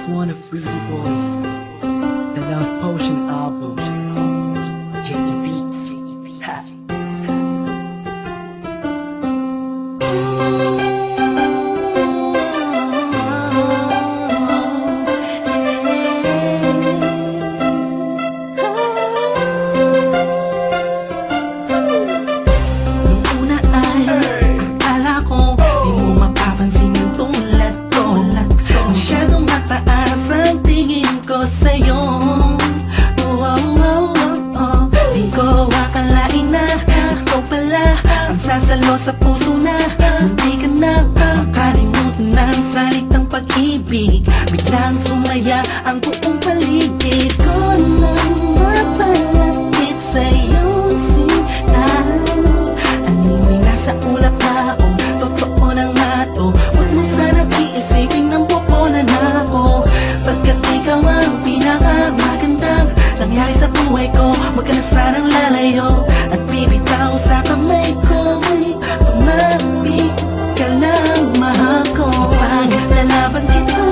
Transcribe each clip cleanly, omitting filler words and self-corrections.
wanna free voice. The Love Potion album. JE Beats. Ha. Nung una ay akala ko di mo mapapansin yung tulad ko. Masyadong mataas ang tingin ko sa'yo. Di ko akalain na ikaw pala ang sasalo sa puso na munti ka nang makalimutan ng salitang pag-ibig. Biglang sumaya ang buong paligid ko nang mapalapit sa'yo sinta. Animoy nasa ulap na ako, totoo nang mato. Huwag mo sanang iisipin ng pupunan ako, pagkat ikaw ang pinakamagandang nangyari sa buhay ko. Huwag ka na sanang lalayo at bibitaw sa kamay ko. Tumamig ka lang, mahal ko. Paglalaban kita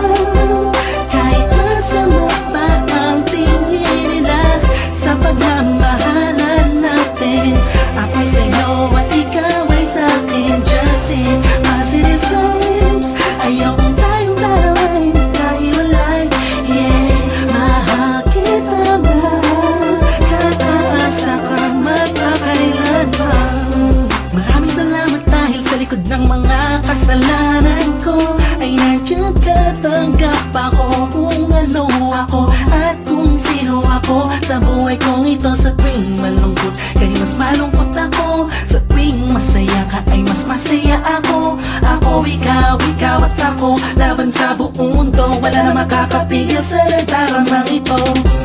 kahit masama pa ang tingin nila sa pagmamahalan natin. Ako'y sa'yo at ikaw ay sa'kin. Just in positive vibes. Ayokong tayong dalawa'y magkahiwalay. Yeah, mahal kita ba? Kaasa ka magpakailan pa. Maraming salamat dahil sa likod ng mga kasalanan ko ay nandiyan ka, tanggap ako kung ano ako at kung sino ako sa buhay kong ito. Sa tuwing malungkot kay mas malungkot ako, sa tuwing masaya ka ay mas masaya ako. Ako, ikaw at ako, laban sa buong mundo. Wala na makakapigil sa nagdaramang ito.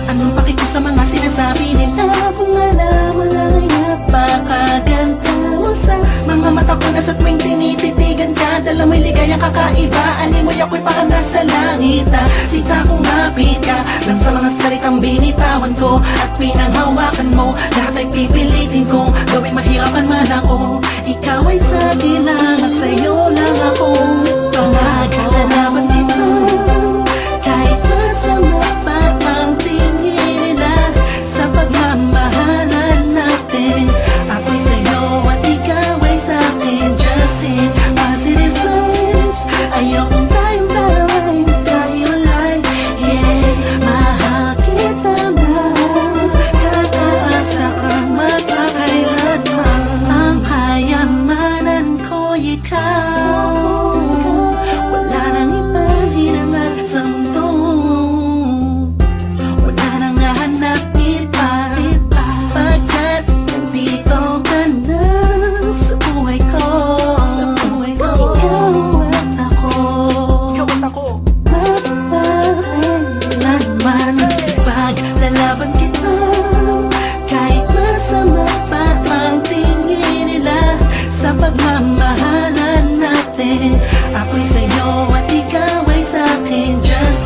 Anong paki ko sa mga sinasabi nila kung alam mo lang ay napakaganda mo sa mga mata ko na sa tuwing tinititigan ka. Dala mo'y ligayang kakaiba, animoy ako'y parang nasa langit na sita kong mapit ka lang sa mga salitang binitawan ko at pinanghawakan mo. Lahat ay pipilitin kong gawing mahirapan man ako. Ikaw ay sa'kin lang at sa'yo lang ako. Paglalaban kita kahit masama pa ang tingin nila sa pagmamahalan natin. Ako'y sa'yo at ikaw ay sa'kin. Just in positive vibes. Ayokong tayong dalawa'y magkahiwalay. Yeah, mahal kita ba? Kakaasa ka magpakailan pa. Ang kayamanan ko'y ikaw. Wala nang ibang hinangat sa mundo. Wala nang hahanapin pa, pagkat nandito ka na sa buhay ko. Ikaw at ako, mapakailanman. Paglalaban kita kahit masama pa ang tingin nila sa pagmamahalan natin. Ako'y sa'yo at ikaw ay sa'kin. Just